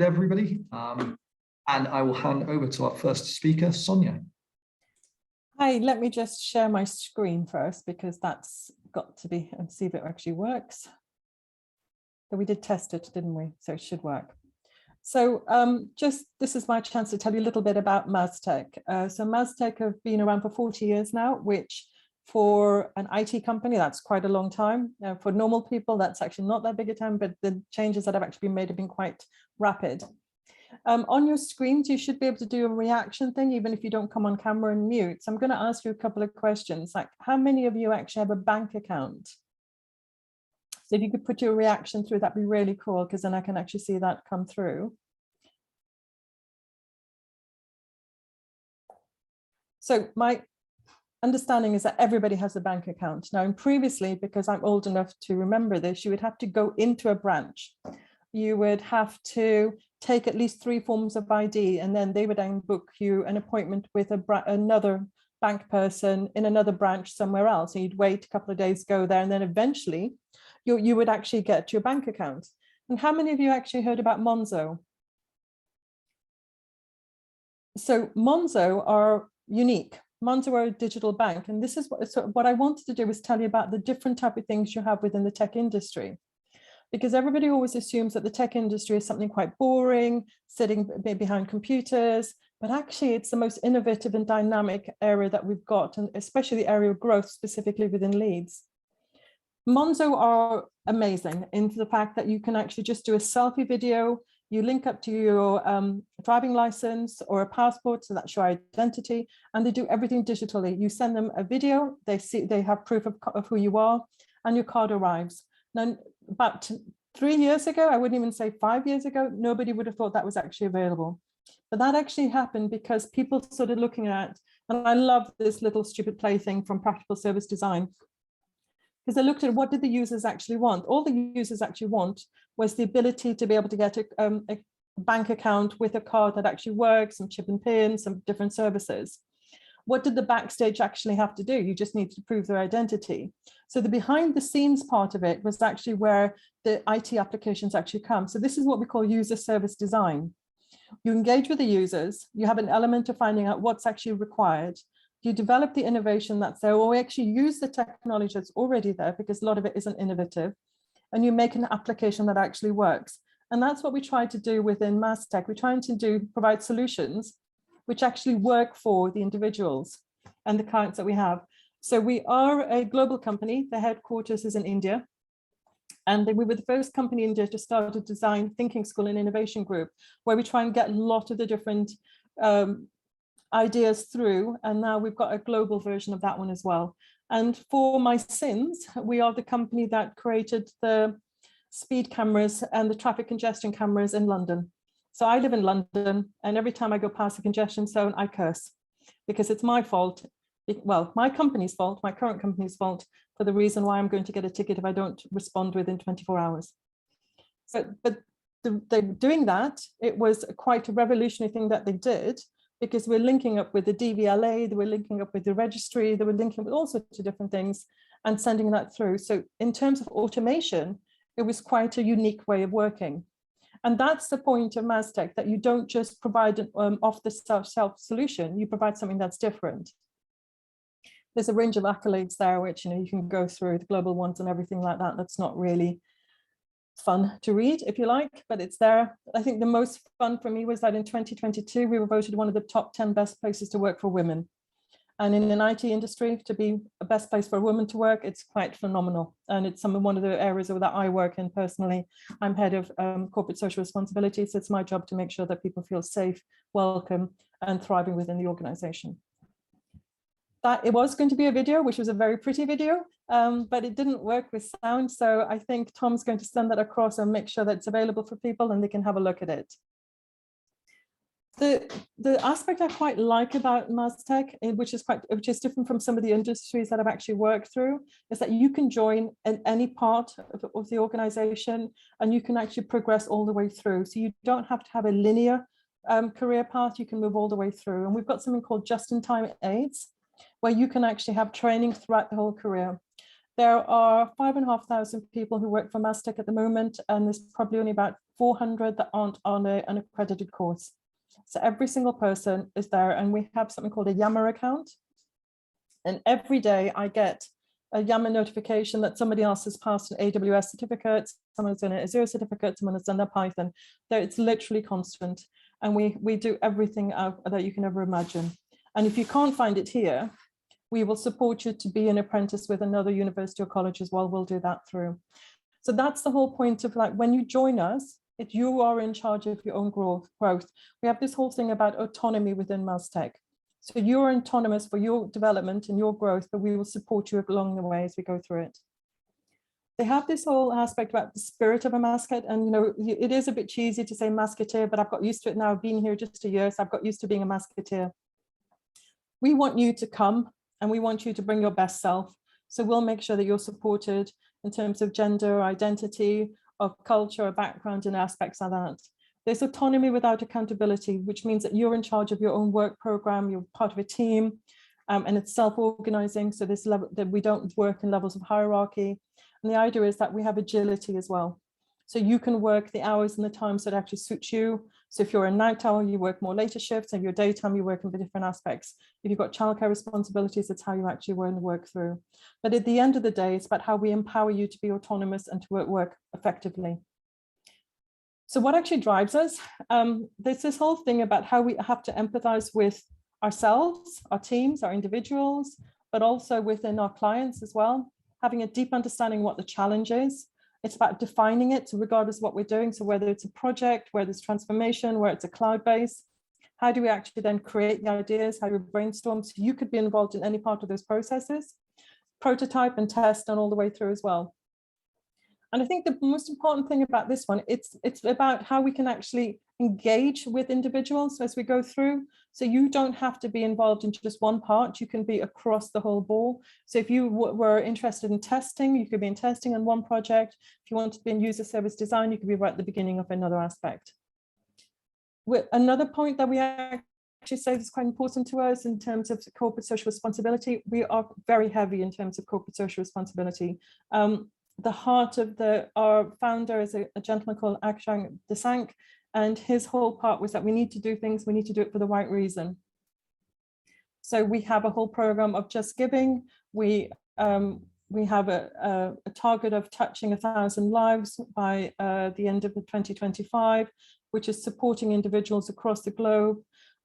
everybody. And I will hand over to our first speaker, Sonia. Hi, let me just share my screen first because that's got to be, and see if it actually works. So we did test it, didn't we? So it should work. So this is my chance to tell you a little bit about Maztec. So Maztec have been around for 40 years now, which for an IT company, that's quite a long time. For normal people, that's actually not that big a time, but the changes that have actually been made have been quite rapid. On your screens, you should be able to do a reaction thing, even if you don't come on camera and mute. So I'm going to ask you a couple of questions, like how many of you actually have a bank account? So if you could put your reaction through, that'd be really cool, because then I can actually see that come through. So my understanding is that everybody has a bank account. Now, and previously, because I'm old enough to remember this, you would have to go into a branch. You would have to take at least 3 forms of ID, and then they would then book you an appointment with another bank person in another branch somewhere else. And you'd wait a couple of days, go there, and then eventually you would actually get your bank account. And how many of you actually heard about Monzo? So Monzo are unique. Monzo are a digital bank. And this is what I wanted to do was tell you about the different type of things you have within the tech industry. Because everybody always assumes that the tech industry is something quite boring, sitting behind computers, but actually it's the most innovative and dynamic area that we've got, and especially the area of growth specifically within Leeds. Monzo are amazing in the fact that you can actually just do a selfie video, you link up to your driving license or a passport, so that's your identity, and they do everything digitally. You send them a video, they have proof of who you are, and your card arrives. Now, about 3 years ago, I wouldn't even say 5 years ago, nobody would have thought that was actually available. But that actually happened because people started looking at, and I love this little stupid plaything from Practical Service Design, because they looked at what did the users actually want. All the users actually want was the ability to be able to get a bank account with a card that actually works, some chip and pin, some different services. What did the backstage actually have to do? You just need to prove their identity. So the behind the scenes part of it was actually where the IT applications actually come. So this is what we call user service design. You engage with the users, you have an element of finding out what's actually required. You develop the innovation that's there, or we actually use the technology that's already there, because a lot of it isn't innovative, and you make an application that actually works. And that's what we try to do within Maztec. We're trying to provide solutions which actually work for the individuals and the clients that we have. So we are a global company. The headquarters is in India. And we were the first company in India to start a design thinking school and innovation group, where we try and get a lot of the different ideas through. And now we've got a global version of that one as well. And for my sins, we are the company that created the speed cameras and the traffic congestion cameras in London. So I live in London, and every time I go past a congestion zone, I curse, because it's my fault. Well, my company's fault, my current company's fault, for the reason why I'm going to get a ticket if I don't respond within 24 hours. But doing that, it was quite a revolutionary thing that they did, because we're linking up with the DVLA, they were linking up with the registry, they were linking with all sorts of different things and sending that through. So in terms of automation, it was quite a unique way of working. And that's the point of Maztec, that you don't just provide an off-the-shelf solution, you provide something that's different. There's a range of accolades there, which you can go through, the global ones and everything like that. That's not really fun to read, if you like, but it's there. I think the most fun for me was that in 2022, we were voted one of the top 10 best places to work for women. And in an IT industry, to be a best place for a woman to work, it's quite phenomenal. And it's one of the areas that I work in personally. I'm head of corporate social responsibility, so it's my job to make sure that people feel safe, welcome, and thriving within the organization. That it was going to be a video, which was a very pretty video, but it didn't work with sound. So I think Tom's going to send that across and make sure that it's available for people and they can have a look at it. The aspect I quite like about Maztec, which is different from some of the industries that I've actually worked through, is that you can join in any part of the organization and you can actually progress all the way through. So you don't have to have a linear career path, you can move all the way through. And we've got something called just-in-time aids, where you can actually have training throughout the whole career. There are 5,500 people who work for Maztec at the moment, and there's probably only about 400 that aren't on an accredited course. So every single person is there, and we have something called a Yammer account. And every day I get a Yammer notification that somebody else has passed an AWS certificate, someone has done an Azure certificate, someone has done their Python. It's literally constant. And we do everything that you can ever imagine. And if you can't find it here, we will support you to be an apprentice with another university or college as well. We'll do that through. So that's the whole point of, like, when you join us, if you are in charge of your own growth. We have this whole thing about autonomy within MasTech. So you're autonomous for your development and your growth, but we will support you along the way as we go through it. They have this whole aspect about the spirit of a mascot, and you know, it is a bit cheesy to say masketeer, but I've got used to it now. I've been here just a year, so I've got used to being a masketeer. We want you to come, and we want you to bring your best self. So we'll make sure that you're supported in terms of gender, identity, of culture, background, and aspects like that. There's autonomy without accountability, which means that you're in charge of your own work program, you're part of a team, and it's self-organizing. So this level that we don't work in levels of hierarchy. And the idea is that we have agility as well. So you can work the hours and the times that actually suit you. So if you're a night owl, you work more later shifts. If you're daytime, you work in the different aspects. If you've got childcare responsibilities, that's how you actually want to work through. But at the end of the day, it's about how we empower you to be autonomous and to work effectively. So what actually drives us? There's this whole thing about how we have to empathize with ourselves, our teams, our individuals, but also within our clients as well, having a deep understanding what the challenge is. It's about defining it regardless of what we're doing. So whether it's a project, whether it's transformation, where it's a cloud base, how do we actually then create the ideas? How do we brainstorm? So you could be involved in any part of those processes, prototype and test, and all the way through as well. And I think the most important thing about this one, it's about how we can actually engage with individuals as we go through. So you don't have to be involved in just one part, you can be across the whole ball. So if you were interested in testing, you could be in testing on one project. If you wanted to be in user service design, you could be right at the beginning of another aspect. Another point that we actually say is quite important to us in terms of corporate social responsibility, we are very heavy in terms of corporate social responsibility. The heart of our founder is a gentleman called Akshang Desank, and his whole part was that we need to do things, we need to do it for the right reason. So we have a whole program of just giving. We have a target of touching 1,000 lives by the end of 2025, which is supporting individuals across the globe.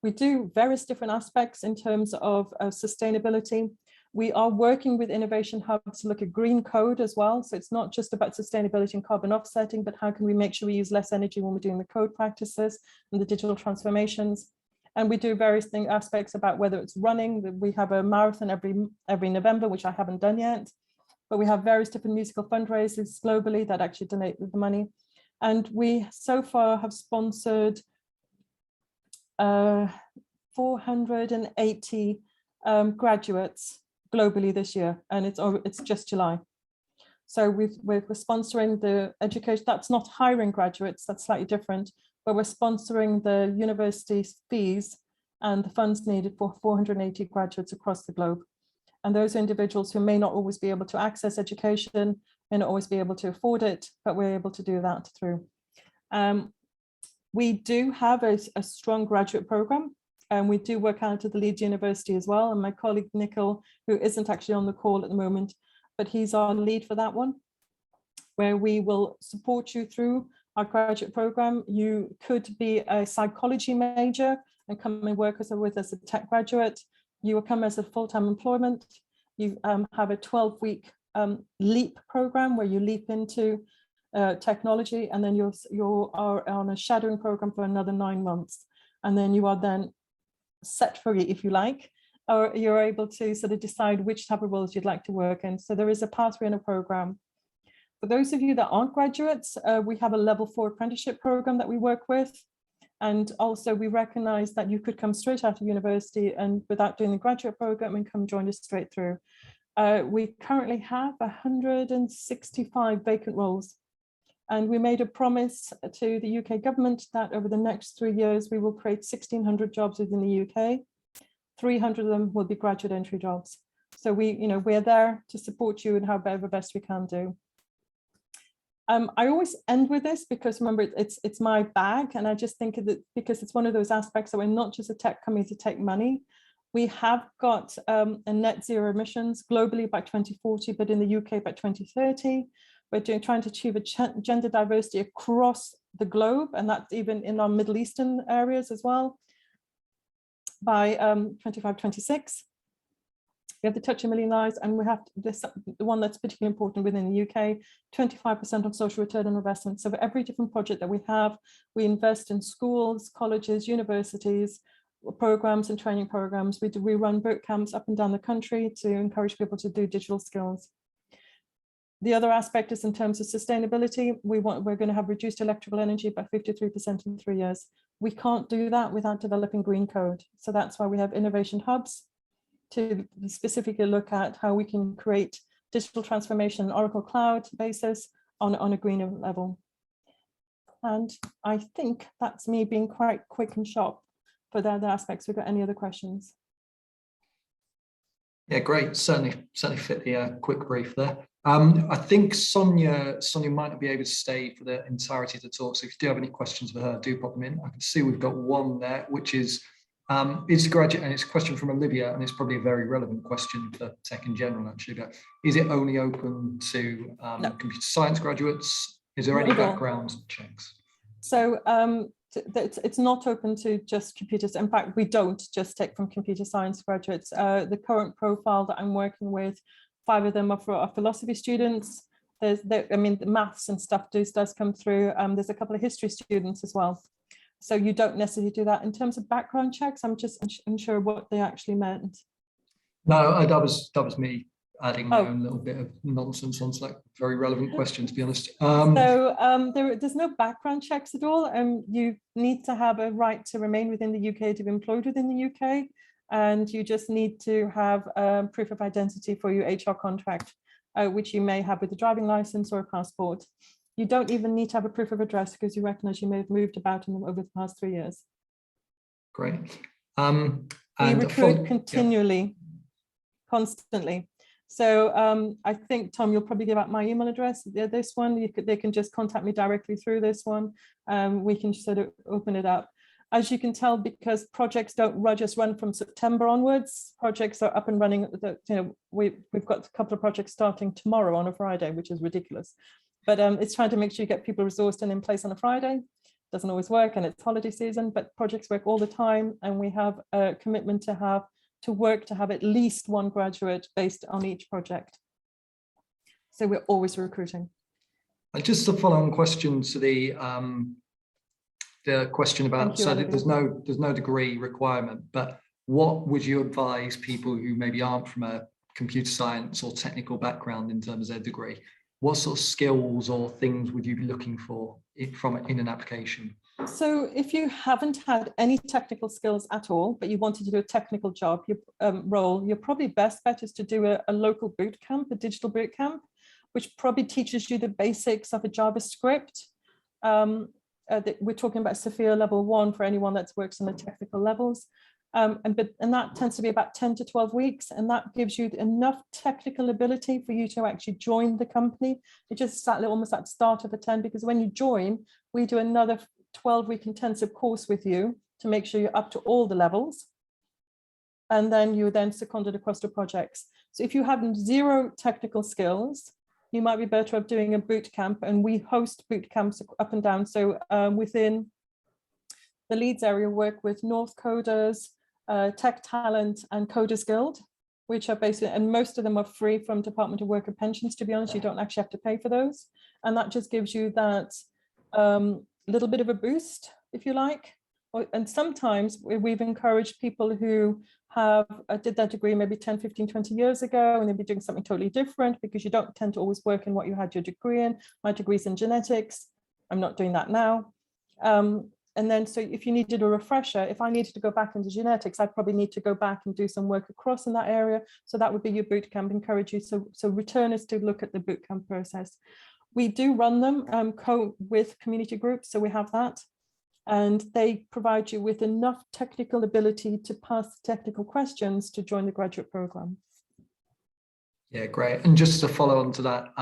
We do various different aspects in terms of sustainability. We are working with innovation hubs to look at green code as well. So it's not just about sustainability and carbon offsetting, but how can we make sure we use less energy when we're doing the code practices and the digital transformations. And we do various aspects about whether it's running. We have a marathon every November, which I haven't done yet, but we have various different musical fundraisers globally that actually donate the money. And we so far have sponsored 480 graduates globally this year, and it's just July. So we're sponsoring the education. That's not hiring graduates, that's slightly different, but we're sponsoring the university's fees and the funds needed for 480 graduates across the globe. And those individuals who may not always be able to access education, may not always be able to afford it, but we're able to do that through. We do have a strong graduate program. And we do work out at the Leeds University as well. And my colleague, Nicole, who isn't actually on the call at the moment, but he's our lead for that one, where we will support you through our graduate program. You could be a psychology major and come and work with us as a tech graduate. You will come as a full-time employment. You have a 12-week LEAP program where you leap into technology, and then you are on a shadowing program for another 9 months. And then you are then set free, if you like, or you're able to sort of decide which type of roles you'd like to work in. So there is a pathway in a program. For those of you that aren't graduates, we have a level 4 apprenticeship program that we work with. And also we recognize that you could come straight out of university and without doing the graduate program and come join us straight through. We currently have 165 vacant roles. And we made a promise to the UK government that over the next 3 years, we will create 1,600 jobs within the UK. 300 of them will be graduate entry jobs. So we're there to support you in however best we can do. I always end with this because remember, it's my bag, and I just think that because it's one of those aspects that we're not just a tech company to take money. We have got a net zero emissions globally by 2040, but in the UK by 2030. We're trying to achieve a gender diversity across the globe, and that's even in our Middle Eastern areas as well by 25, 26. We have the Touch a Million Lives, and we have this, the one that's particularly important within the UK, 25% on social return on investment. So for every different project that we have, we invest in schools, colleges, universities, programs and training programs. We run boot camps up and down the country to encourage people to do digital skills. The other aspect is in terms of sustainability. We're going to have reduced electrical energy by 53% in 3 years. We can't do that without developing green code. So that's why we have innovation hubs to specifically look at how we can create digital transformation on Oracle Cloud basis on a greener level. And I think that's me being quite quick and sharp for the other aspects. We've got any other questions? Yeah, great. Certainly fit the quick brief there. I think Sonia might not be able to stay for the entirety of the talk. So if you do have any questions for her, do pop them in. I can see we've got one there, which is graduate, and it's a question from Olivia, and it's probably a very relevant question for tech in general, actually. But is it only open to No. computer science graduates? Is there any background checks? So it's not open to just computers. In fact, we don't just take from computer science graduates. The current profile that I'm working with, 5 of them are philosophy students. I mean, the maths and stuff does come through. There's a couple of history students as well. So you don't necessarily do that. In terms of background checks, I'm just unsure what they actually meant. No, that was me adding my own little bit of nonsense onto that very relevant question, to be honest. There's no background checks at all. You need to have a right to remain within the UK to be employed within the UK, and you just need to have proof of identity for your HR contract, which you may have with a driving license or a passport. You don't even need to have a proof of address because you recognise you may have moved about in over the past 3 years. Great. We recruit continually, constantly. So I think, Tom, you'll probably give out my email address. This one, they can just contact me directly through this one. We can sort of open it up. As you can tell, because projects don't just run from September onwards, projects are up and running. We've got a couple of projects starting tomorrow on a Friday, which is ridiculous. But it's trying to make sure you get people resourced and in place on a Friday. Doesn't always work, and it's holiday season, but projects work all the time. And we have a commitment to have at least 1 graduate based on each project. So we're always recruiting. Just a follow-on question to the question about, so there's no degree requirement, but what would you advise people who maybe aren't from a computer science or technical background in terms of their degree? What sort of skills or things would you be looking for in an application? So if you haven't had any technical skills at all, but you wanted to do a technical job role, your probably best bet is to do a local boot camp, a digital boot camp, which probably teaches you the basics of a JavaScript. We're talking about Sophia level 1 for anyone that works on the technical levels. And that tends to be about 10 to 12 weeks. And that gives you enough technical ability for you to actually join the company. It just almost at the start of a 10, because when you join, we do another 12-week intensive course with you to make sure you're up to all the levels. And then you're then seconded across to projects. So if you have 0 technical skills, you might be better off doing a boot camp, and we host boot camps up and down. So within the Leeds area, work with North Coders, Tech Talent and Coders Guild, which are basically, and most of them are free from Department of Work and Pensions, to be honest. You don't actually have to pay for those. And that just gives you that little bit of a boost, if you like. And sometimes we've encouraged people who have did that degree maybe 10, 15, 20 years ago, and they'll be doing something totally different, because you don't tend to always work in what you had your degree in. My degree's in genetics. I'm not doing that now. And then, so if you needed a refresher, if I needed to go back into genetics, I'd probably need to go back and do some work across in that area. So that would be your bootcamp, encourage you. So returners to look at the bootcamp process. We do run them with community groups, so we have that. And they provide you with enough technical ability to pass the technical questions to join the graduate program. Yeah, great. And just to follow on to that,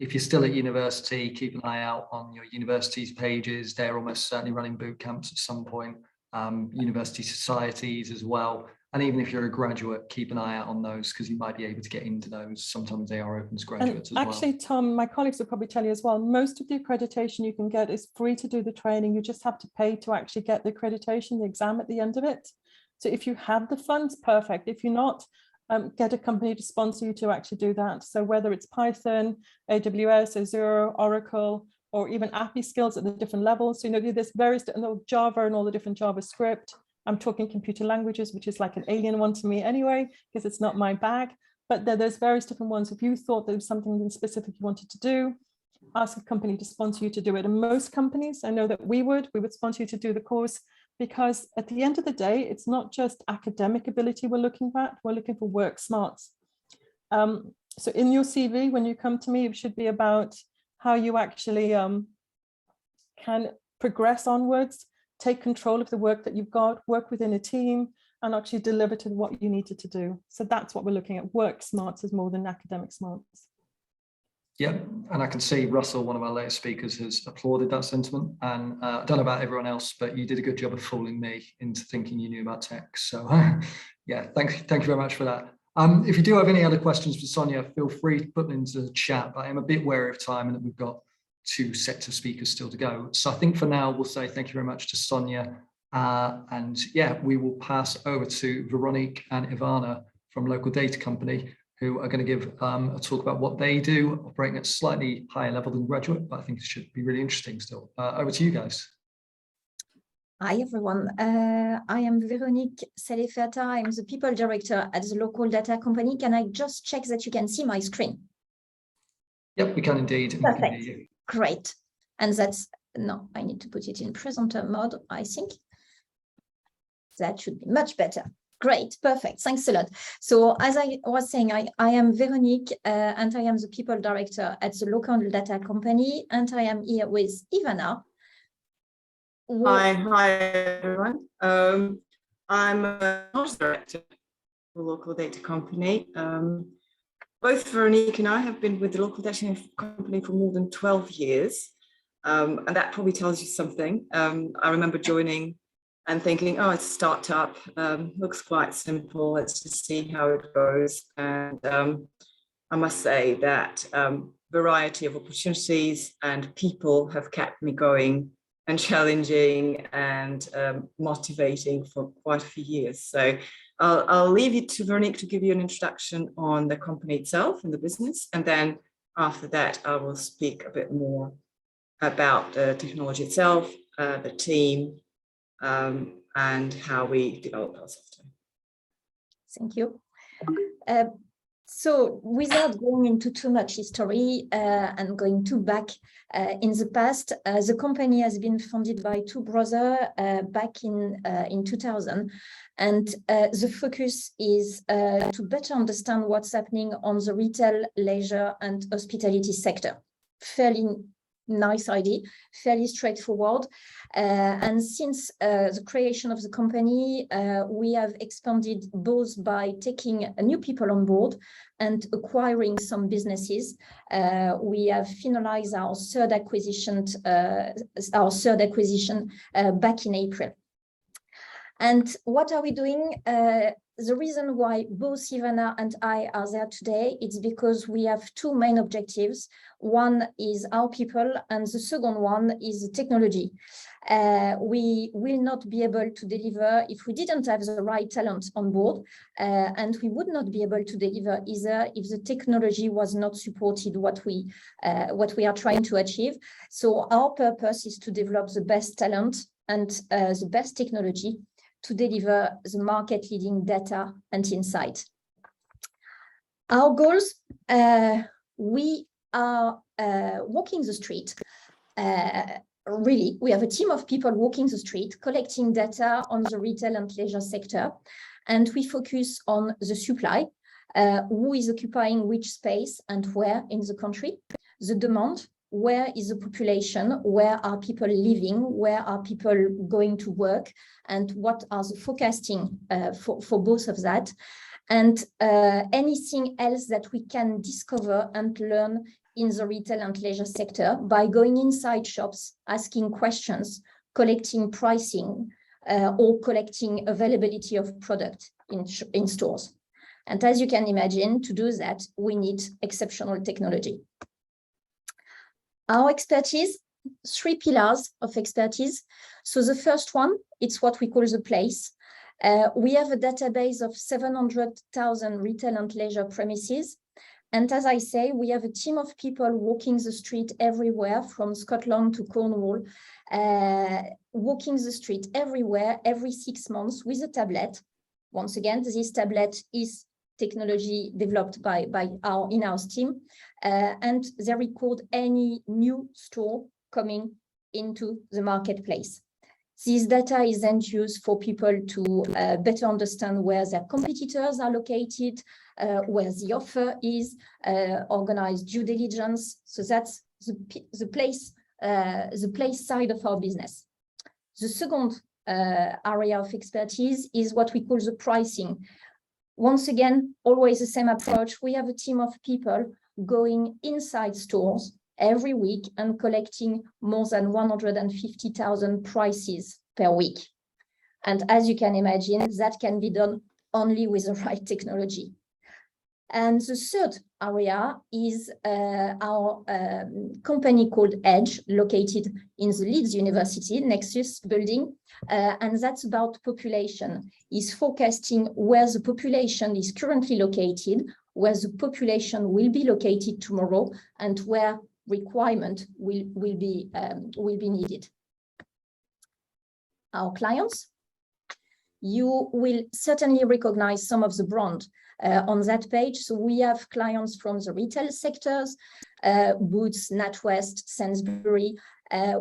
if you're still at university, keep an eye out on your university's pages. They're almost certainly running boot camps at some point, university societies as well. And even if you're a graduate, keep an eye out on those, because you might be able to get into those. Sometimes they are open to graduates as well. Actually, Tom, my colleagues will probably tell you as well, most of the accreditation you can get is free to do the training. You just have to pay to actually get the accreditation, the exam at the end of it. So if you have the funds, perfect. If you're not, get a company to sponsor you to actually do that. So whether it's Python, AWS, Azure, Oracle, or even API skills at the different levels. So, you know, there's various, Java and all the different JavaScript. I'm talking computer languages, which is like an alien one to me anyway, because it's not my bag. But there's various different ones. If you thought there was something specific you wanted to do, ask a company to sponsor you to do it. And most companies, I know that we would sponsor you to do the course, because at the end of the day, it's not just academic ability we're looking at, we're looking for work smarts. So in your CV, when you come to me, it should be about how you actually can progress onwards, take control of the work that you've got, work within a team, and actually deliver to what you needed to do. So that's what we're looking at. Work smarts is more than academic smarts. Yeah, and I can see Russell, one of our latest speakers, has applauded that sentiment. And I don't know about everyone else, but you did a good job of fooling me into thinking you knew about tech. So yeah, thank you very much for that. If you do have any other questions for Sonia, feel free to put them into the chat, but I'm a bit wary of time and that we've got 2 sets of speakers still to go. So I think for now, we'll say thank you very much to Sonia. And yeah, we will pass over to Veronique and Ivana from Local Data Company, who are going to give a talk about what they do, operating at a slightly higher level than graduate, but I think it should be really interesting still. Over to you guys. Hi, everyone. I am Veronique Selefata. I'm the People Director at the Local Data Company. Can I just check that you can see my screen? Yep, we can indeed. Perfect. Great. And that's, no, I need to put it in presenter mode, I think. That should be much better. Great, perfect. Thanks a lot. So as I was saying, I am Veronique and I am the People Director at the Local Data Company, and I am here with Ivana. Hi everyone. I'm a Knowledge Director for Local Data Company. Both Veronique and I have been with the Local Data Company for more than 12 years. And that probably tells you something. I remember joining and thinking, oh, it's a startup, looks quite simple, let's just see how it goes. And I must say that variety of opportunities and people have kept me going and challenging and motivating for quite a few years. So I'll leave it to Veronique to give you an introduction on the company itself and the business. And then after that, I will speak a bit more about the technology itself, the team, and how we develop our software. Thank you. So without going into too much history and going too back in the past, the company has been founded by 2 brothers back in 2000. And the focus is to better understand what's happening on the retail, leisure and hospitality sector. Fairly nice idea, fairly straightforward. And since the creation of the company, we have expanded both by taking new people on board and acquiring some businesses. We have finalized our third acquisition back in April. And what are we doing? The reason why both Ivana and I are there today is because we have 2 main objectives. One is our people, and the second one is the technology. We will not be able to deliver if we didn't have the right talent on board, and we would not be able to deliver either if the technology was not supported what we are trying to achieve. So our purpose is to develop the best talent and the best technology to deliver the market-leading data and insight. Our goals, we are walking the street. Really, we have a team of people walking the street, collecting data on the retail and leisure sector, and we focus on the supply, who is occupying which space and where in the country, the demand, where is the population, where are people living, where are people going to work, and what are the forecasting for both of that, and anything else that we can discover and learn in the retail and leisure sector by going inside shops, asking questions, collecting pricing, or collecting availability of product in stores. And as you can imagine, to do that, we need exceptional technology. Our expertise, 3 pillars of expertise. So the first one, it's what we call the place. We have a database of 700,000 retail and leisure premises. And as I say, we have a team of people walking the street everywhere, from Scotland to Cornwall, walking the street everywhere, every 6 months with a tablet. Once again, this tablet is technology developed by our in-house team, and they record any new store coming into the marketplace. This data is then used for people to better understand where their competitors are located, where the offer is, organize due diligence. So that's the place side of our business. The second area of expertise is what we call the pricing. Once again, always the same approach. We have a team of people going inside stores every week and collecting more than 150,000 prices per week. And as you can imagine, that can be done only with the right technology. And the third area is our company called Edge, located in the Leeds University NEXUS building. And that's about population, is forecasting where the population is currently located, where the population will be located tomorrow, and where requirement will be needed. Our clients, you will certainly recognize some of the brand on that page. So we have clients from the retail sectors, Boots, NatWest, Sainsbury.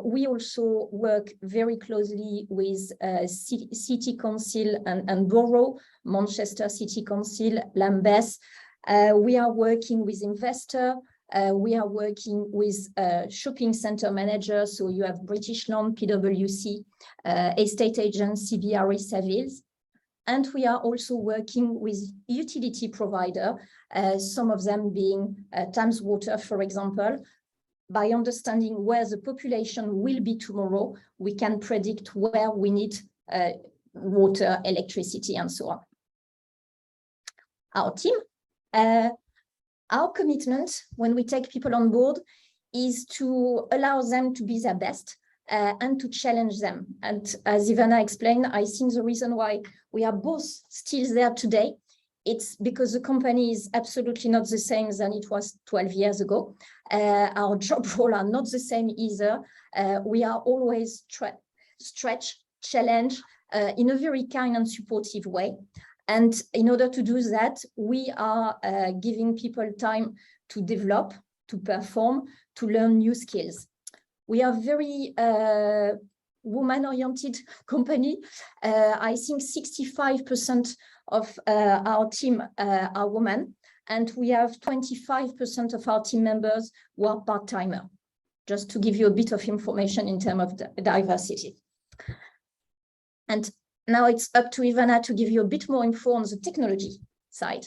We also work very closely with City Council and Borough, Manchester City Council, Lambeth. We are working with investor. We are working with shopping center managers. So you have British Land, PwC, estate agents, CBRE, Savills. And we are also working with utility provider, some of them being Thames Water, for example. By understanding where the population will be tomorrow, we can predict where we need water, electricity, and so on. Our team, our commitment when we take people on board is to allow them to be their best and to challenge them. And as Ivana explained, I think the reason why we are both still there today, it's because the company is absolutely not the same than it was 12 years ago. Our job role are not the same either. We are always stretch, challenge in a very kind and supportive way. And in order to do that, we are giving people time to develop, to perform, to learn new skills. We are very woman-oriented company. I think 65% of our team are women, and we have 25% of our team members who are part-timer, just to give you a bit of information in terms of diversity. And now it's up to Ivana to give you a bit more info on the technology side.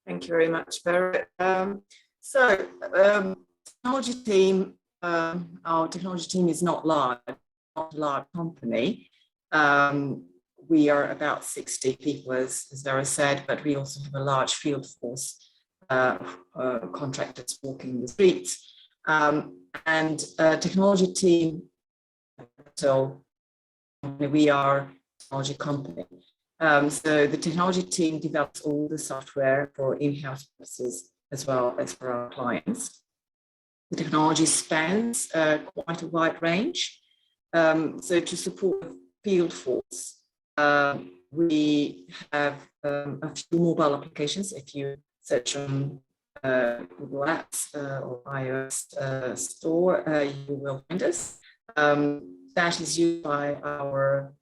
Thank you very much, Barrett. Technology team, our technology team is not large, not a large company. We are about 60 people, as Zara said, but we also have a large field force, contractors walking the streets. Technology team, so we are a technology company. So the technology team develops all the software for in-house purposes as well as for our clients. The technology spans quite a wide range. So to support the field force, we have a few mobile applications. If you search on Google Apps or iOS store, you will find us. That is used by our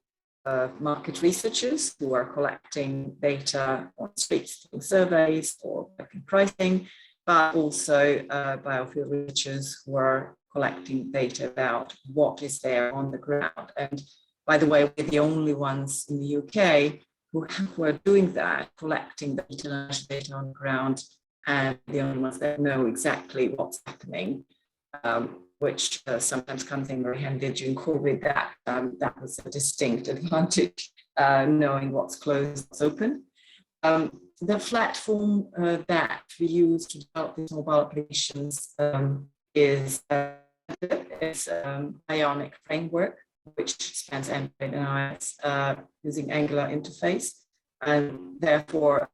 market researchers who are collecting data on streets, doing surveys or pricing, but also by our field researchers who are collecting data about what is there on the ground. And by the way, we're the only ones in the UK who are doing that, collecting data on the ground and the only ones that know exactly what's happening, which sometimes comes in very handy during COVID. That was a distinct advantage, knowing what's closed, what's open. The platform that we use to develop these mobile applications is Ionic framework, which spans Android and iOS using Angular interface, and therefore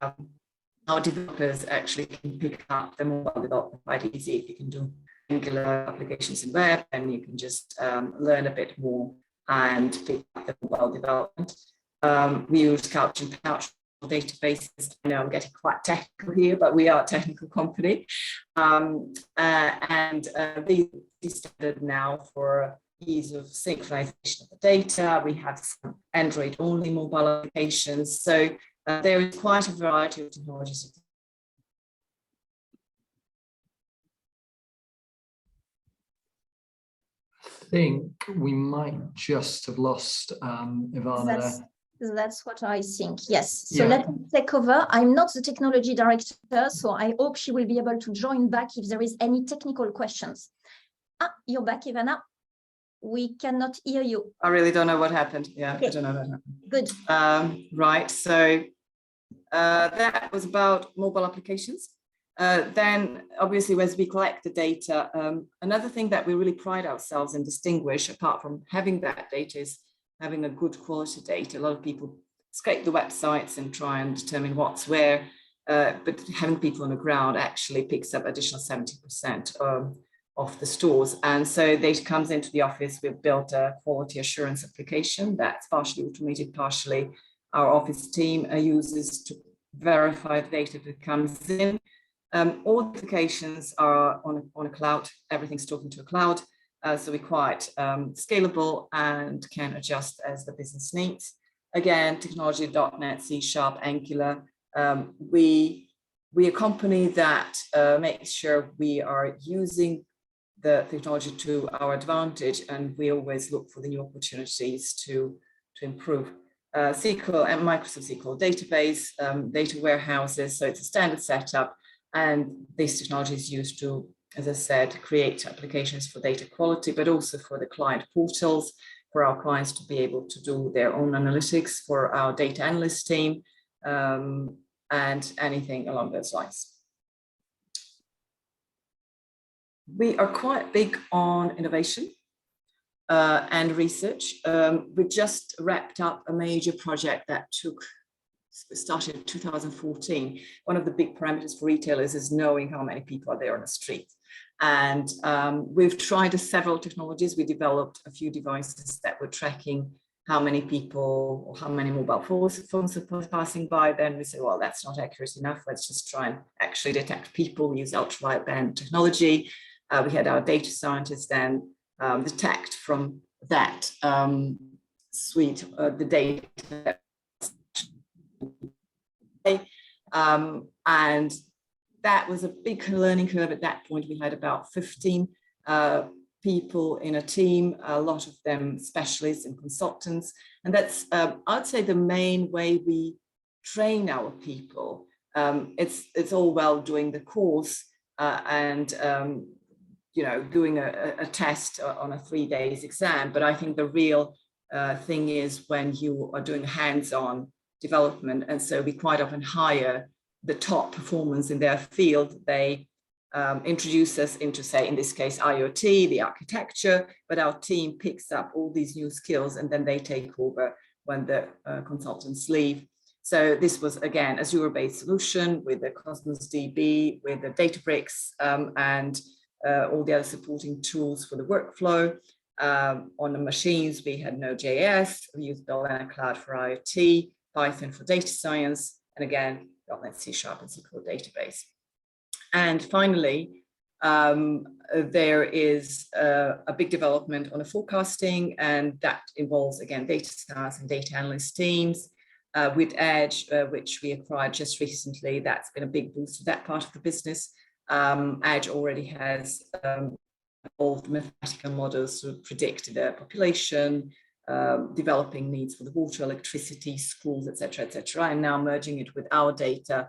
our developers actually can pick up the mobile development quite easy. If you can do Angular applications in web, and you can just learn a bit more and pick up the mobile development. We use Couch and Pouch databases. I know I'm getting quite technical here, but we are a technical company. These standard now for ease of synchronization of the data. We have some Android-only mobile applications. So there is quite a variety of technologies. I think we might just have lost Ivana there. That's what I think, yes. So let me take over. I'm not the technology director, so I hope she will be able to join back if there is any technical questions. You're back, Ivana. We cannot hear you. I really don't know what happened. Yeah, okay. I don't know what happened. Good. Right, so that was about mobile applications. Then obviously as we collect the data, another thing that we really pride ourselves and distinguish apart from having that data is having a good quality data. A lot of people scrape the websites and try and determine what's where, but having people on the ground actually picks up additional 70% of the stores. And so data comes into the office. We've built a quality assurance application that's partially automated, partially our office team uses to verify the data that comes in. All the applications are on a cloud. Everything's talking to a cloud. So we're quite scalable and can adjust as the business needs. Again, technology.NET, C#, Angular. We a company that makes sure we are using the technology to our advantage, and we always look for the new opportunities to improve. SQL and Microsoft SQL database, data warehouses. So it's a standard setup, and this technology is used to, as I said, create applications for data quality, but also for the client portals, for our clients to be able to do their own analytics, for our data analyst team, and anything along those lines. We are quite big on innovation and research. We just wrapped up a major project that started in 2014. One of the big parameters for retailers is knowing how many people are there on the street. And we've tried several technologies. We developed a few devices that were tracking how many people or how many mobile phones are passing by. Then we said, well, that's not accurate enough. Let's just try and actually detect people. We use ultra-wideband technology. We had our data scientists then detect from that suite the data. And that was a big learning curve. At that point, we had about 15 people in a team, a lot of them specialists and consultants. And that's, I'd say, the main way we train our people. It's all well doing the course and doing a test on a 3 days exam. But I think the real thing is when you are doing hands-on development. And so we quite often hire the top performers in their field. They introduce us into, say, in this case, IoT, the architecture, but our team picks up all these new skills and then they take over when the consultants leave. So this was, again, Azure-based solution with the Cosmos DB, with the Databricks and all the other supporting tools for the workflow. On the machines, we had Node.js, we used Bellana Cloud for IoT, Python for data science, and again, .NET C# and SQL database. And finally, there is a big development on a forecasting, and that involves, again, data science and data analyst teams. With Edge, which we acquired just recently, that's been a big boost to that part of the business. Edge already has evolved mathematical models to predict the population, developing needs for the water, electricity, schools, etc., etc., and now merging it with our data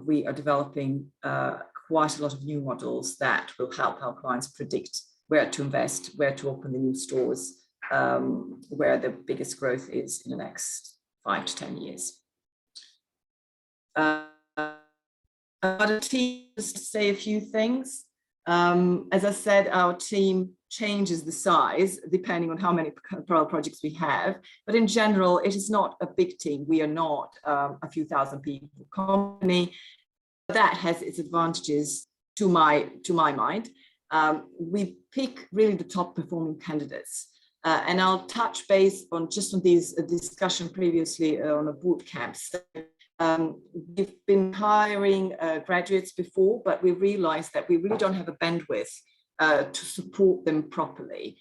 we are developing quite a lot of new models that will help our clients predict where to invest, where to open the new stores, where the biggest growth is in the next 5 to 10 years. About a team, just to say a few things. As I said, our team changes the size depending on how many parallel projects we have, but in general, it is not a big team. We are not a few thousand people company. That has its advantages to my mind. We pick really the top performing candidates. And I'll touch base on just on these discussion previously on a bootcamp. So, we've been hiring graduates before, but we realized that we really don't have a bandwidth to support them properly.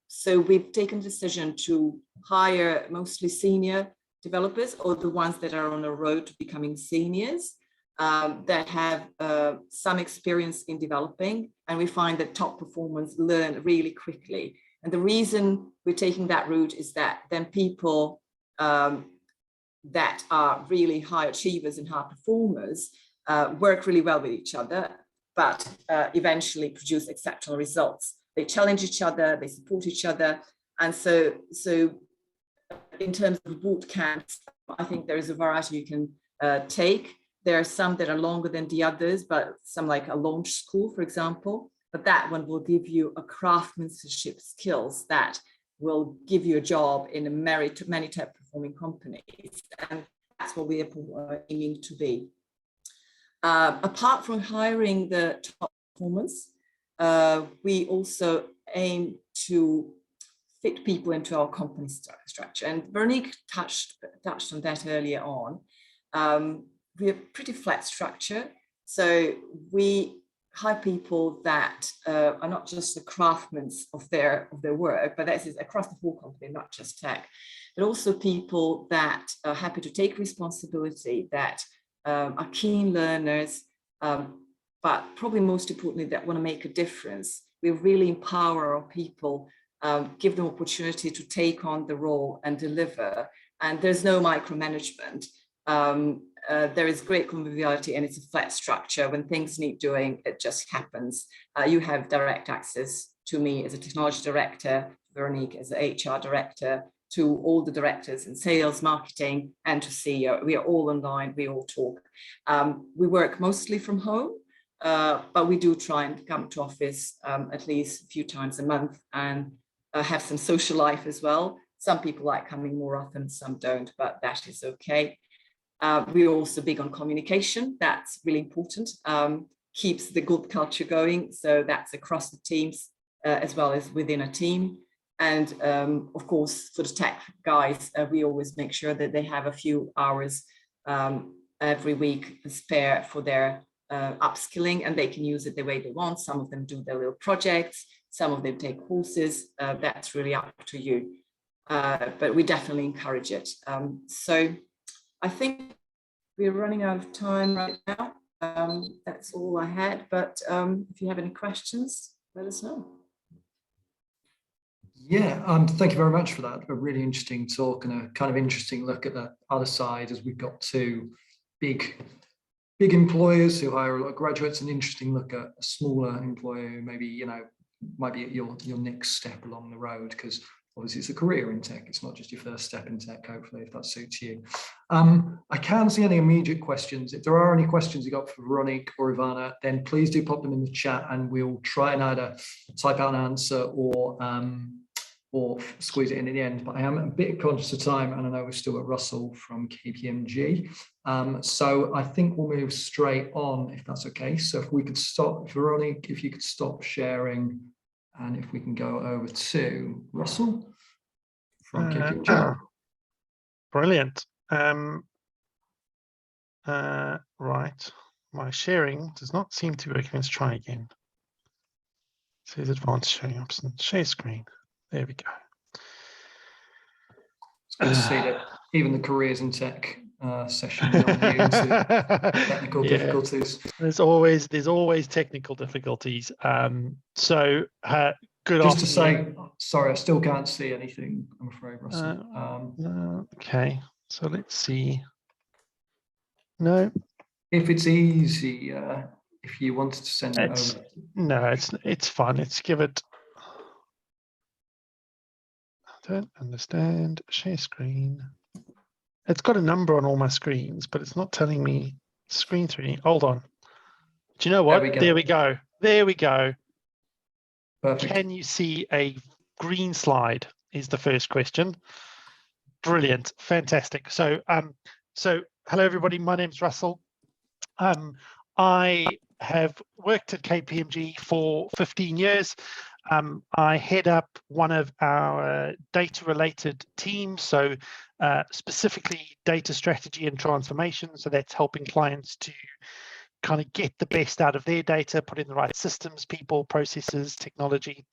So we've taken the decision to hire mostly senior developers, or the ones that are on the road to becoming seniors, that have some experience in developing. And we find that top performers learn really quickly. And the reason we're taking that route is that then people that are really high achievers and high performers work really well with each other, but eventually produce exceptional results. They challenge each other, they support each other. And so in terms of boot camps, I think there is a variety you can take. There are some that are longer than the others, but some like a launch school, for example, but that one will give you a craftsmanship skills that will give you a job in many top performing companies. And that's what we are aiming to be. Apart from hiring the top performers, we also aim to fit people into our company structure. And Veronique touched on that earlier on. We have pretty flat structure. So we hire people that are not just the craftsmen of their work, but that is across the whole company, not just tech, but also people that are happy to take responsibility, that are keen learners, but probably most importantly, that want to make a difference. We really empower our people, give them opportunity to take on the role and deliver. And there's no micromanagement. There is great conviviality, and it's a flat structure. When things need doing, it just happens. You have direct access to me as a technology director, Veronique as an HR director, to all the directors in sales, marketing, and to CEO. We are all online, we all talk. We work mostly from home, but we do try and come to office at least a few times a month and have some social life as well. Some people like coming more often, some don't, but that is okay. We're also big on communication. That's really important. Keeps the good culture going. So that's across the teams as well as within a team. And of course, for the tech guys, we always make sure that they have a few hours every week spare for their upskilling, and they can use it the way they want. Some of them do their little projects. Some of them take courses. That's really up to you. But we definitely encourage it. So I think we're running out of time right now. That's all I had, but if you have any questions, let us know. Yeah, thank you very much for that. A really interesting talk and a kind of interesting look at the other side, as we've got two big employers who hire a lot of graduates, an interesting look at a smaller employer who maybe, you know, might be at your next step along the road, because obviously it's a career in tech. It's not just your first step in tech, hopefully, if that suits you. I can't see any immediate questions. If there are any questions you got for Veronique or Ivana, then please do pop them in the chat and we'll try and either type out an answer or squeeze it in at the end. But I am a bit conscious of time, and I know we're still got Russell from KPMG. So I think we'll move straight on, if that's okay. So if we could stop, Veronique, if you could stop sharing, and if we can go over to Russell from KPMG. Brilliant. Right. My sharing does not seem to work. Let's try again. It says advanced sharing option. Share screen. There we go. It's good to see that even the careers in tech sessions are immune to technical difficulties. There's always technical difficulties. So good Just to afternoon. say, sorry, I still can't see anything, I'm afraid, Russell. Okay, so let's see. No, If it's easier, if you wanted to send it over. No, it's fine. Let's give it. I don't understand. Share screen. It's got a number on all my screens, but it's not telling me screen 3. Hold on. Do you know what? There we go. There we go. There we go. Perfect. Can you see a green slide? Is the first question. Brilliant. Fantastic. So hello everybody. My name's Russell. I have worked at KPMG for 15 years. I head up one of our data-related teams, so specifically data strategy and transformation. So that's helping clients to kind of get the best out of their data, put in the right systems, people, processes, technology.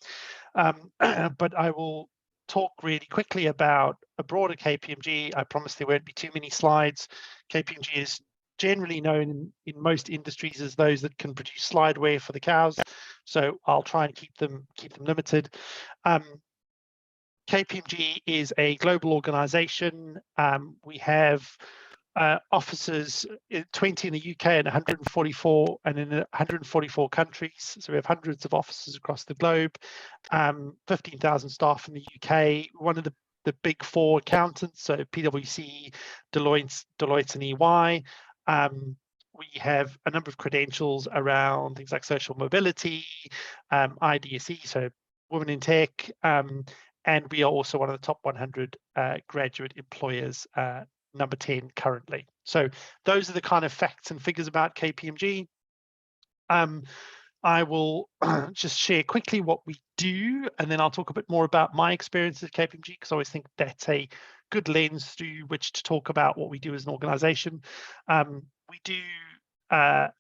But I will talk really quickly about a broader KPMG. I promise there won't be too many slides. KPMG is generally known in most industries as those that can produce slideware for the cows. So I'll try and keep them limited. KPMG is a global organization. We have offices, 20 in the UK and 144 and in 144 countries. So we have hundreds of offices across the globe, 15,000 staff in the UK. One of the big 4 accountants, so PwC, Deloitte and EY. We have a number of credentials around things like social mobility, IDSE, so women in tech, and we are also one of the top 100 graduate employers, number 10 currently. So those are the kind of facts and figures about KPMG. I will just share quickly what we do, and then I'll talk a bit more about my experience at KPMG, because I always think that's a good lens through which to talk about what we do as an organization. We do, our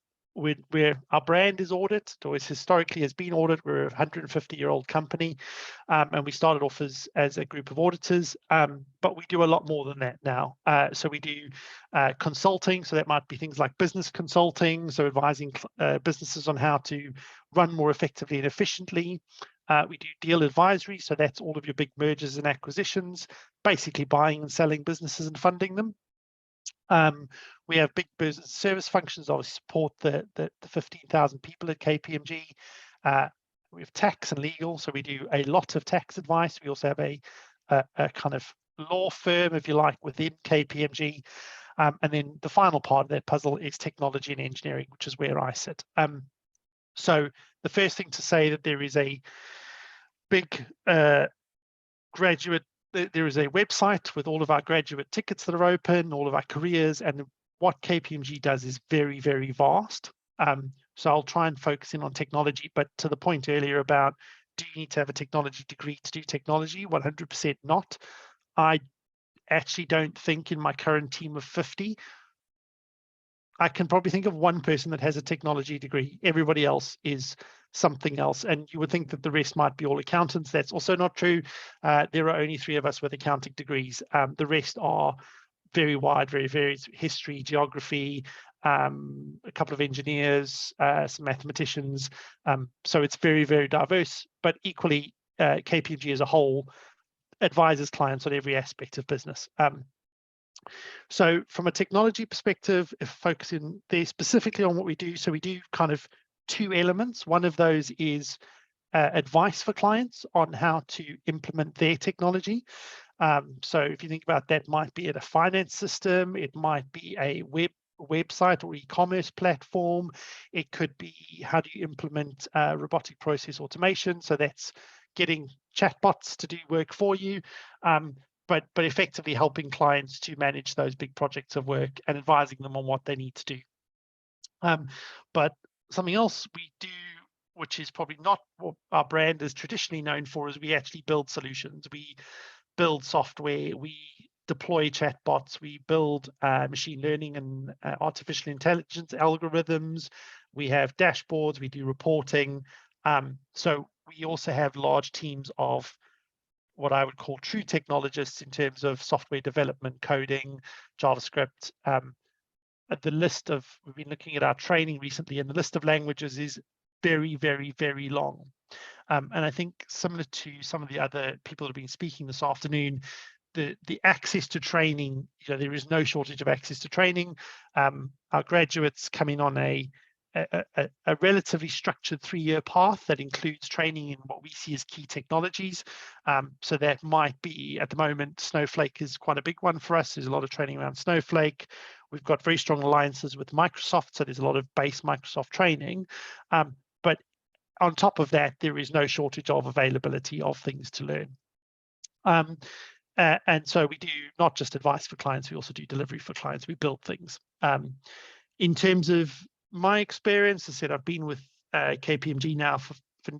brand is audit, it always historically has been audit. We're a 150-year-old company, and we started off as a group of auditors, but we do a lot more than that now. So we do consulting, so that might be things like business consulting, so advising businesses on how to run more effectively and efficiently. We do deal advisory, so that's all of your big mergers and acquisitions, basically buying and selling businesses and funding them. We have big business service functions, obviously support the 15,000 people at KPMG. We have tax and legal, so we do a lot of tax advice. We also have a kind of law firm, if you like, within KPMG. And then the final part of that puzzle is technology and engineering, which is where I sit. So the first thing to say that there is a big graduate, there is a website with all of our graduate tickets that are open, all of our careers, and what KPMG does is very, very vast. So I'll try and focus in on technology, but to the point earlier about, do you need to have a technology degree to do technology? 100% not. I actually don't think in my current team of 50, I can probably think of one person that has a technology degree. Everybody else is something else. And you would think that the rest might be all accountants. That's also not true. There are only 3 of us with accounting degrees. The rest are very wide, very varied: history, geography, a couple of engineers, some mathematicians. So it's very, very diverse, but equally KPMG as a whole advises clients on every aspect of business. So from a technology perspective, if focusing there specifically on what we do, so we do kind of 2 elements. One of those is advice for clients on how to implement their technology. So if you think about that, might be at a finance system, it might be a website or e-commerce platform. It could be, how do you implement robotic process automation? So that's getting chatbots to do work for you. But effectively helping clients to manage those big projects of work and advising them on what they need to do. But something else we do, which is probably not what our brand is traditionally known for, is we actually build solutions. We build software, we deploy chatbots, we build machine learning and artificial intelligence algorithms. We have dashboards, we do reporting. So we also have large teams of what I would call true technologists in terms of software development, coding, JavaScript. The list of, we've been looking at our training recently, and the list of languages is very, very, very long. And I think similar to some of the other people that have been speaking this afternoon, the access to training, there is no shortage of access to training. Our graduates come in on a relatively structured 3-year path that includes training in what we see as key technologies. So that might be, at the moment, Snowflake is quite a big one for us. There's a lot of training around Snowflake. We've got very strong alliances with Microsoft, so there's a lot of base Microsoft training. But on top of that, there is no shortage of availability of things to learn. And so we do not just advice for clients, we also do delivery for clients. We build things. In terms of my experience, as I said, I've been with KPMG now for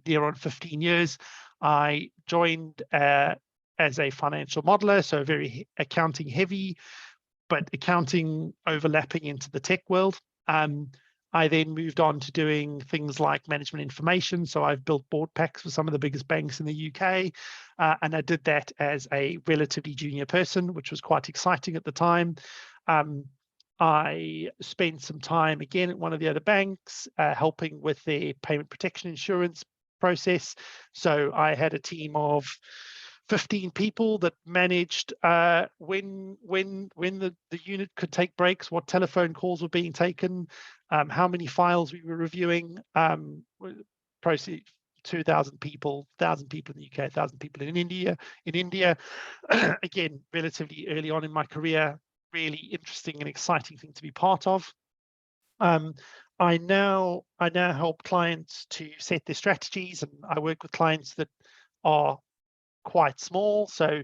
near on 15 years. I joined as a financial modeler, so very accounting heavy, but accounting overlapping into the tech world. I then moved on to doing things like management information. So I've built board packs for some of the biggest banks in the UK. And I did that as a relatively junior person, which was quite exciting at the time. I spent some time again at one of the other banks, helping with their payment protection insurance process. So I had a team of 15 people that managed when the unit could take breaks, what telephone calls were being taken, how many files we were reviewing, process 2,000 people, 1,000 people in the UK, 1,000 people in India. Again, relatively early on in my career, really interesting and exciting thing to be part of. I now help clients to set their strategies, and I work with clients that are quite small, so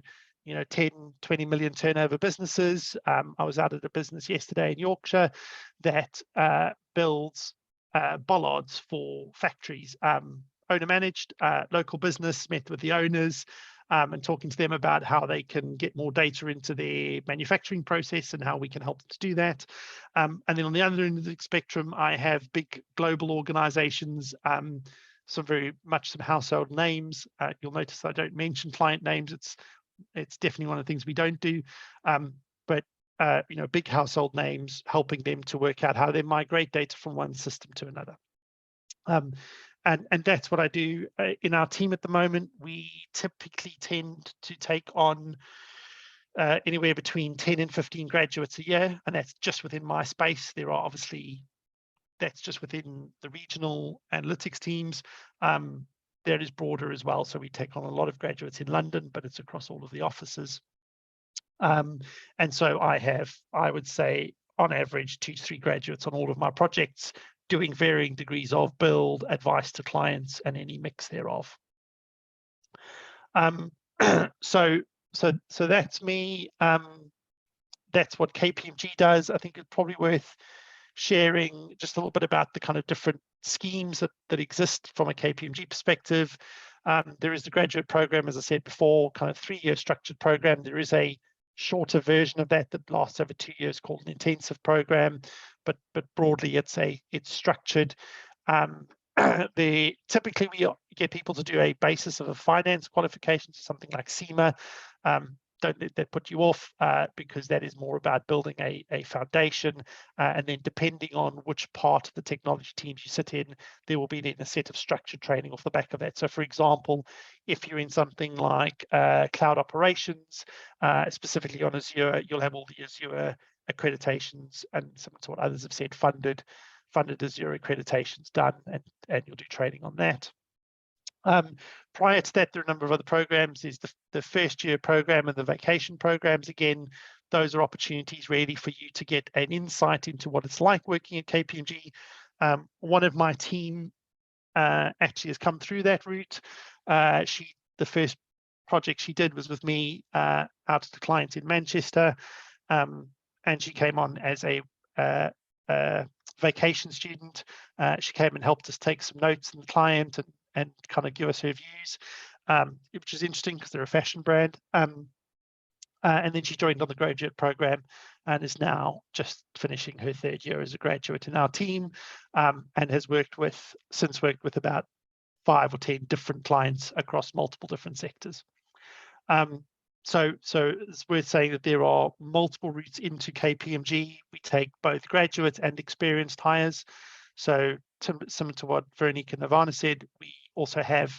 10, 20 million turnover businesses. I was out at a business yesterday in Yorkshire that builds bollards for factories, owner managed, local business. Met with the owners and talking to them about how they can get more data into their manufacturing process and how we can help them to do that. And then on the other end of the spectrum, I have big global organizations, some household names. You'll notice I don't mention client names. It's definitely one of the things we don't do. But big household names, helping them to work out how they migrate data from one system to another. And that's what I do in our team at the moment. We typically tend to take on anywhere between 10 and 15 graduates a year, and that's just within my space. There are obviously, that's just within the regional analytics teams. That is broader as well. So we take on a lot of graduates in London, but it's across all of the offices. And so I would say, on average, 2 to 3 graduates on all of my projects, doing varying degrees of build, advice to clients, and any mix thereof. So that's me. That's what KPMG does. I think it's probably worth sharing just a little bit about the kind of different schemes that exist from a KPMG perspective. There is the graduate program, as I said before, kind of 3-year structured program. There is a shorter version of that lasts over 2 years called an intensive program, but broadly it's structured. Typically we get people to do a basis of a finance qualification, so something like CIMA. Don't let that put you off, because that is more about building a foundation, and then depending on which part of the technology teams you sit in, there will be then a set of structured training off the back of that. So for example, if you're in something like cloud operations, specifically on Azure, you'll have all the Azure accreditations, and similar to what others have said, funded Azure accreditations done, and you'll do training on that. Prior to that, there are a number of other programs. There's the first year program and the vacation programs. Again, those are opportunities really for you to get an insight into what it's like working at KPMG. One of my team actually has come through that route. The first project she did was with me out at the client in Manchester, and she came on as a vacation student. She came and helped us take some notes on the client and kind of give us her views, which is interesting because they're a fashion brand. And then she joined on the graduate program and is now just finishing her 3rd year as a graduate in our team, and has worked with about 5 or 10 different clients across multiple different sectors. So it's worth saying that there are multiple routes into KPMG. We take both graduates and experienced hires. So similar to what Veronique and Nirvana said, we also have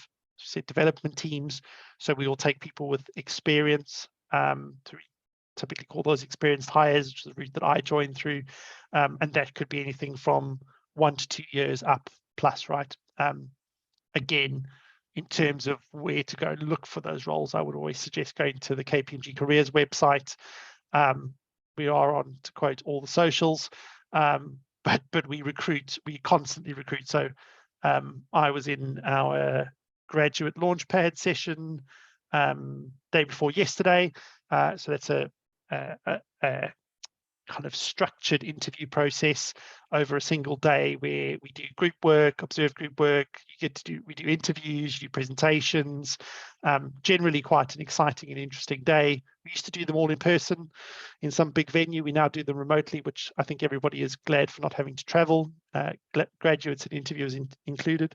development teams. So we will take people with experience typically call those experienced hires, which is the route that I joined through, and that could be anything from 1 to 2 years up plus, right? Again, in terms of where to go and look for those roles, I would always suggest going to the KPMG Careers website. We are on, to quote, all the socials, but we constantly recruit. So I was in our graduate launchpad session day before yesterday. So that's a kind of structured interview process over a single day where we do group work, observe group work. We do interviews, you do presentations. Generally quite an exciting and interesting day. We used to do them all in person in some big venue. We now do them remotely, which I think everybody is glad for not having to travel, graduates and interviewers included.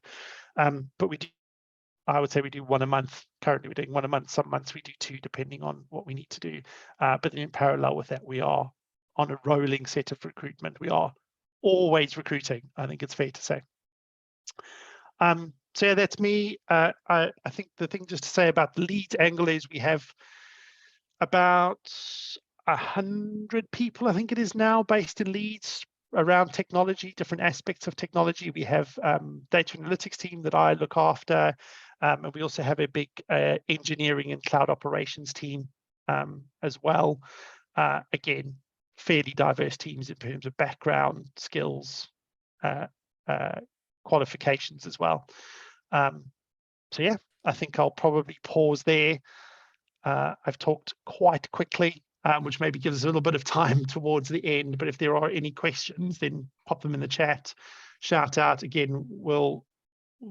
But we do, I would say we do one a month. Currently we're doing one a month. Some months we do 2, depending on what we need to do. But then in parallel with that, we are on a rolling set of recruitment. We are always recruiting, I think it's fair to say. So yeah, that's me. I think the thing just to say about the Leeds angle is we have about 100 people, I think it is now, based in Leeds around technology, different aspects of technology. We have data analytics team that I look after, and we also have a big engineering and cloud operations team as well. Again, fairly diverse teams in terms of background, skills, qualifications as well. So yeah, I think I'll probably pause there. I've talked quite quickly, which maybe gives us a little bit of time towards the end, but if there are any questions, then pop them in the chat, shout out. Again, we'll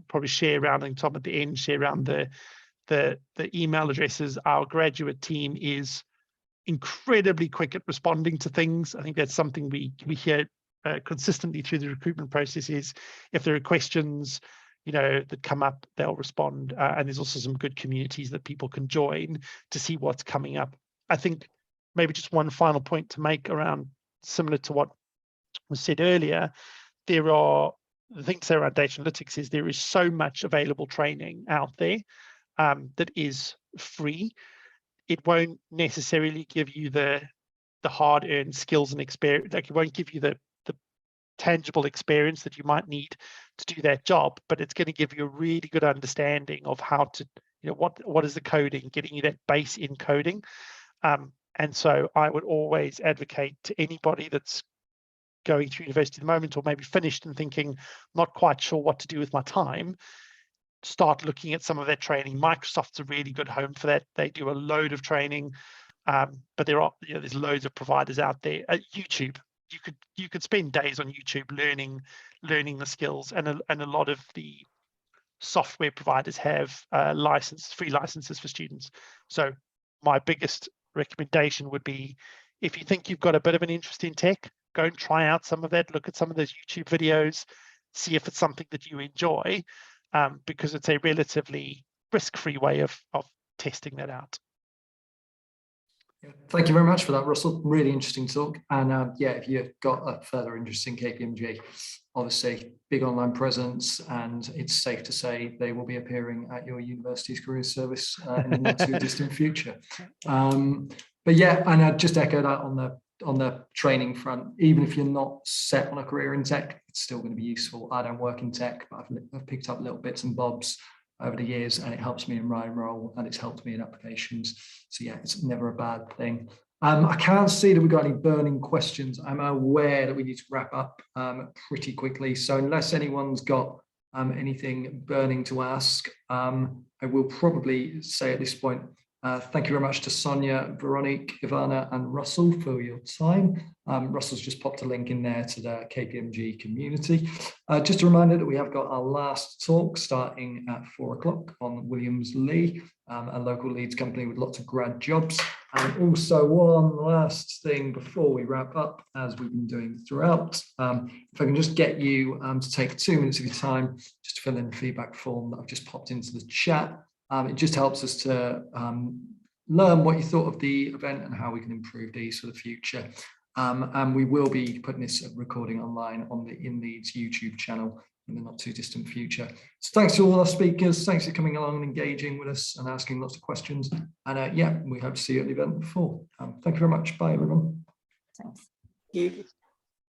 probably share around, and Tom at the end, share around the email addresses. Our graduate team is incredibly quick at responding to things. I think that's something we hear consistently through the recruitment process is if there are questions, that come up, they'll respond. And there's also some good communities that people can join to see what's coming up. I think maybe just one final point to make around, similar to what was said earlier, the thing to say around data analytics is there is so much available training out there that is free. It won't necessarily give you the hard-earned skills and experience. Like, it won't give you the tangible experience that you might need to do that job, but it's going to give you a really good understanding of how to, what is the coding, getting you that base in coding. And so I would always advocate to anybody that's going through university at the moment, or maybe finished and thinking, not quite sure what to do with my time, start looking at some of that training. Microsoft's a really good home for that. They do a load of training, but there's loads of providers out there. YouTube, you could spend days on YouTube learning the skills, and a lot of the software providers have free licenses for students. So my biggest recommendation would be, if you think you've got a bit of an interest in tech, go and try out some of that. Look at some of those YouTube videos, see if it's something that you enjoy. Because it's a relatively risk-free way of testing that out. Yeah, thank you very much for that, Russell. Really interesting talk. And yeah, if you've got a further interest in KPMG, obviously big online presence, and it's safe to say they will be appearing at your university's career service in the not too distant future. But yeah, and I'd just echo that on the training front. Even if you're not set on a career in tech, it's still going to be useful. I don't work in tech, but I've picked up little bits and bobs over the years, and it helps me in my role, and it's helped me in applications. So yeah, it's never a bad thing. I can't see that we've got any burning questions. I'm aware that we need to wrap up pretty quickly. So unless anyone's got anything burning to ask, I will probably say at this point, thank you very much to Sonia, Veronique, Ivana, and Russell for your time. Russell's just popped a link in there to the KPMG community. Just a reminder that we have got our last talk starting at 4 o'clock on Williams Lee, a local Leeds company with lots of grad jobs. And also one last thing before we wrap up, as we've been doing throughout, if I can just get you to take 2 minutes of your time just to fill in the feedback form that I've just popped into the chat. It just helps us to learn what you thought of the event and how we can improve these for the future. And we will be putting this recording online on the InLeeds YouTube channel in the not too distant future. So thanks to all our speakers. Thanks for coming along and engaging with us and asking lots of questions. And yeah, we hope to see you at the event before. Thank you very much. Bye, everyone. Thanks. Thank you.